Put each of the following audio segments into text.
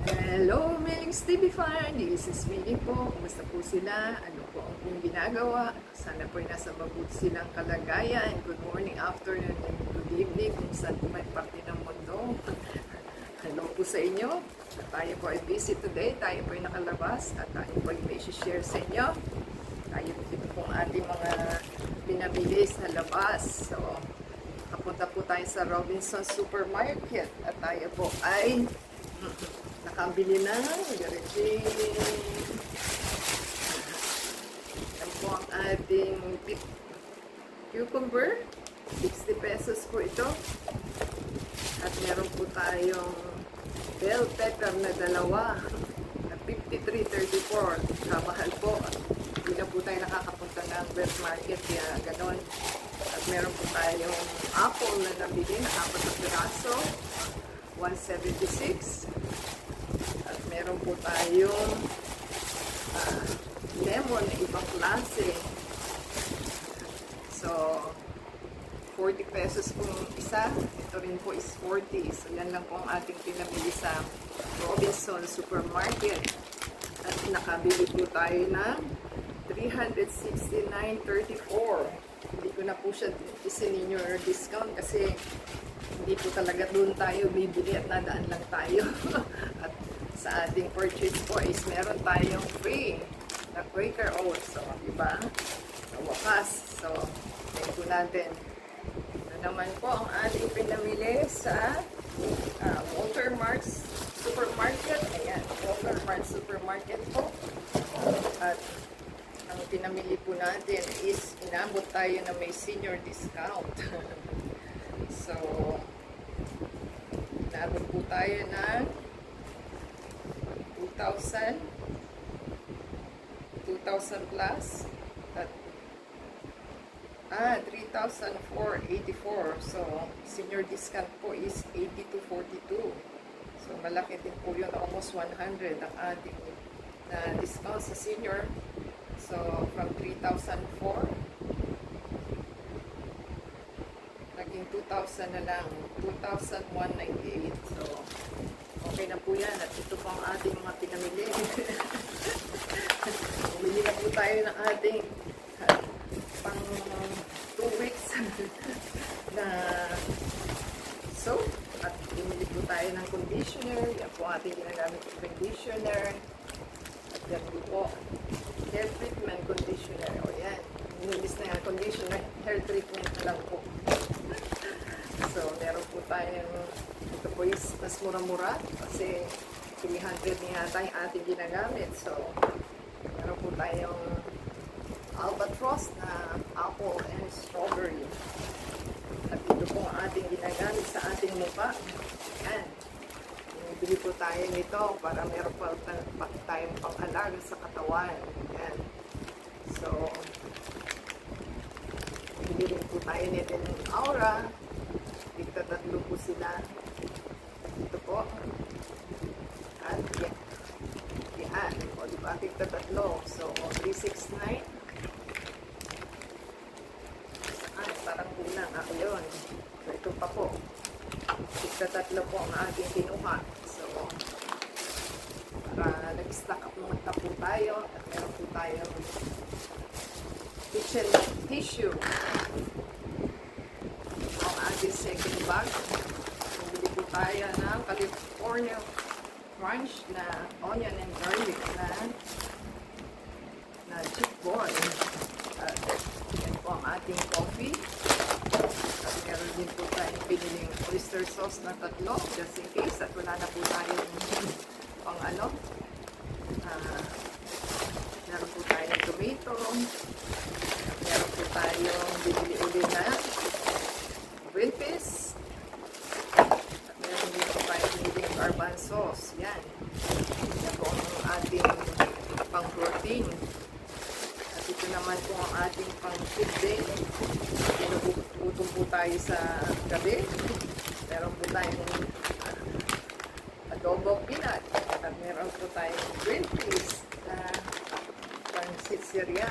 Hello, Melings TV fan! This is Winnie po. Kumusta po sila? Ano po ang kong ginagawa? Sana po ay nasa mabuti silang kalagayan. Good morning, afternoon, and good evening kung saan po may parte ng mundo. Hello po sa inyo. Tayo po ay busy today. Tayo po ay nakalabas at tayo po ay may share sa inyo. Tayo po ang ating mga pinamili sa labas. So, kapunta po tayo sa Robinsons Supermarket at tayo po ay nakabili ng garage. Yan po ang ating cucumber. 60 pesos po ito. At meron po tayong bell pepper na dalawa na 53.34. Kamahal po. Hindi na po tayo nakakapunta ng wet market kaya ganon. At meron po tayong apple na nabili na 4 na piraso. 176. At meron po tayong lemon na ibang klase. So, 40 pesos po isa. Ito rin po is 40. So, yan lang po ang ating pinamili sa Robinsons Supermarket. At nakabili po tayo ng 369.34. Hindi ko na po siya i-senior discount kasi hindi po talaga doon tayo bibili at nadaan lang tayo. At sa ating purchase po is meron tayong free na Quaker Oats. So, diba? Sa wakas. So, thank you natin. Ito naman po ang ating pinamili sa Walter Mart Supermarket. Ayan, Walter Mart Supermarket po. At ang pinamili po natin is inabot tayo na may senior discount. So, inabot po tayo ng 2,000 plus at 3,484. So, senior discount po is 80 to 42. So, malaki din po yun, almost 100 ang ating na discount sa senior. So, from 3,004 naging 2,000 na lang, 2,198. So, okay na po yan. At ito po ang ating mga pinamili. Bumili na po tayo ng ating pang 2 weeks na soap. At bumili po tayo ng conditioner. Yan po ang ating ginagamit ng conditioner. At yan po, hair treatment conditioner. O yan. Nilis na yan, conditioner, hair treatment na lang po. So, meron po tayong, ito po is mas mura-mura kasi 300 niya yata yung ating ginagamit. So, meron po tayong albatross na apple and strawberry. At ito po ang ating ginagamit sa ating mukha. Yan. Bili po tayo nito para meron pa tayong pang-alaga sa katawan. Yan. So, bili rin po tayo nito ng Aura. Tigta-tatlo po sila. Ito po. At yan. Yan. O diba? Tigta-tatlo. So, 369. Ay, parang kulang. Ako yun. So, ito pa po. Tigta-tatlo po ang ating kinuha. So, para nag-stock up muna po tayo. At meron po tayong kitchen tissue. Ang ating second bag. Bumili po tayo ng California Crunch na onion and garlic na chip boy. At yan po ang ating coffee. At meron din po tayong piniling oyster sauce na 3 just in case at wala na po tayong pang ano. Meron po tayong tomato. Meron po tayong binili ulit na green peas. At meron din po tayong biniling carbon sauce. Yan. Yan po ang ating pang protein. At ito naman po ang ating pang feed day. Pinugutom po tayo sa gabi. Meron po tayong adobo peanut. At meron po tayong green peas na pang sitsirya.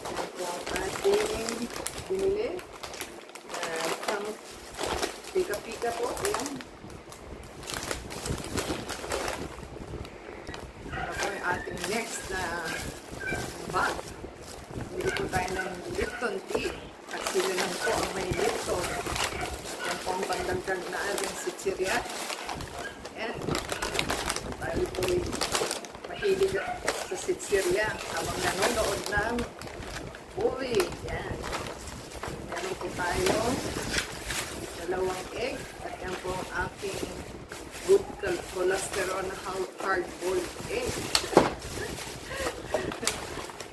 Yan po ang ating binili. Pika-pika po. Ayan. ating sitsirya. Yan. Tayo po'y mahilig sa sitsirya habang nanonood ng movie. Yan. Meron po tayo 2 egg at yan po ang aking good cholesterol na hard-boiled egg.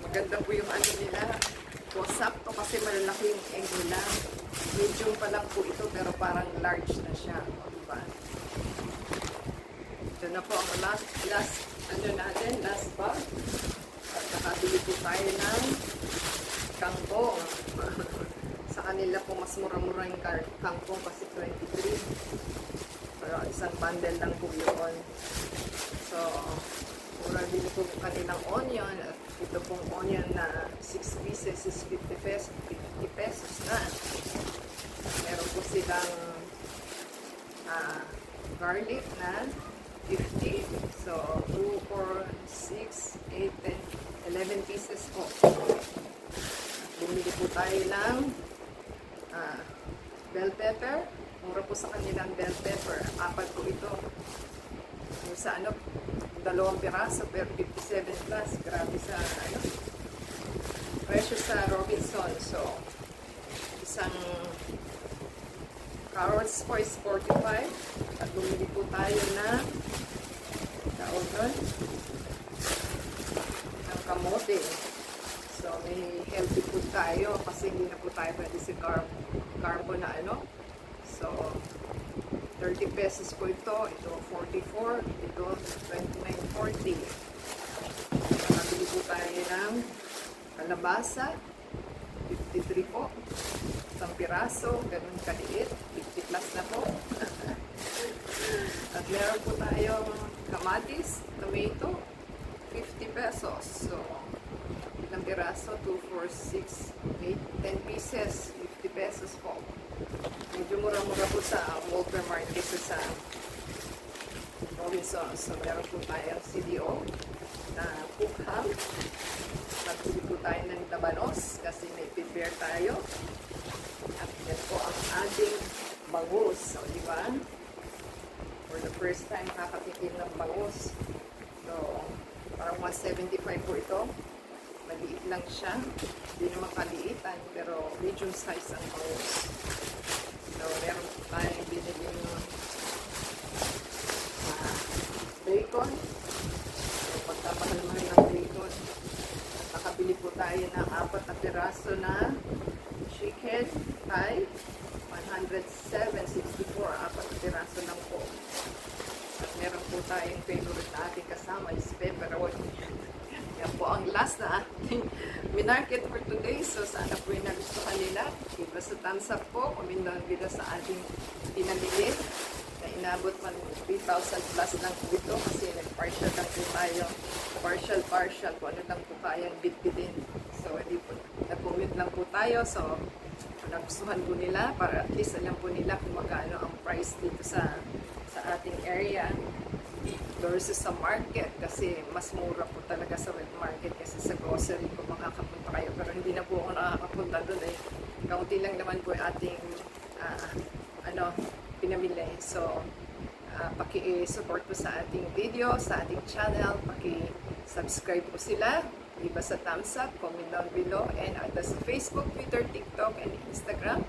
Maganda po yung ano nila. Sakto kasi malalaki yung egg nila. Medium pa lang po ito pero parang large na siya. Diba? Ito na po ang last bag. At nakabili po tayo ng kangkong. Sa kanila po mas mura-mura yung kangkong kasi 23. Pero isang bundle lang po yun. So, mura din po kanilang onion. At ito pong onion na 6 pieces is 50 pesos na. Meron po silang garlic na 50. So, 2, 4, 6, 8, 10, 11 pieces po. Bumili po tayo ng bell pepper. Mura po sa kanilang bell pepper. 4 po ito. Yung sa 2 piraso pero 57 plus. Grabe sa presyo sa Robinson. So, isang carrots po is 45. At bumili po tayo ng kamote. So, may healthy food tayo kasi hindi na po tayo pwede si carbo na So, 30 pesos po ito. Ito 44. Ito 29.40. Nakabili po tayo ng kalabasa. 53 po. Isang piraso. Ganun kaliit. 50 plus na po. At meron po tayong kamatis, tomato. 50 pesos. So, ilang piraso? 2, 4, 6, 8, 10 pieces. 50 pesos po. Medyo mura-mura po sa Walter Market sa Robinson. So, meron po tayong CDO na cook ham. Nagpili po tayo ng tabanos kasi may prepare tayo. At yan po ang ating bangus. So, di ba? For the first time, nakakatikim ng bangus. So, parang 175 po ito. Maliit lang siya. Hindi naman kaliitan, pero medium size ang bangus. So, meron po tayong binili ng bacon. So, pagkapahal-mahal ng bacon. Nakabili po tayo ng 4 na piraso na chicken thigh. 107.64. 4 na piraso lang po. At meron po tayong favorite na ating kasama is pepperoni. Yan po ang last na ating minarket for today. So, sana po yung nagustuhan nila. Give us a thumbs up po. Comment down below sa ating pinamili. Na inabot man 3,000 plus lang po ito. Kasi nag-partial lang po tayo. Partial. Kung ano lang po kayang bit-bitin. So, hindi po. Nag-comment lang po tayo. So, nagustuhan po nila. Para at least alam po nila kung magkano ang price dito sa ating area versus sa market kasi mas mura po talaga sa wet market kasi sa grocery po makakapunta kayo pero hindi na po ako nakakapunta doon kaunti lang naman po ating pinamili. So paki-support po sa ating video, sa ating channel, paki-subscribe po sila, give us a thumbs up, comment down below, and sa Facebook, Twitter, TikTok, and Instagram,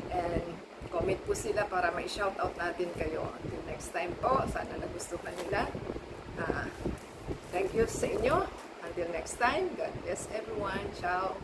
and comment po sila para ma-shoutout natin kayo. Until next time po, sana nagustuhan nila. Thank you sa inyo. Until next time, God bless everyone. Ciao!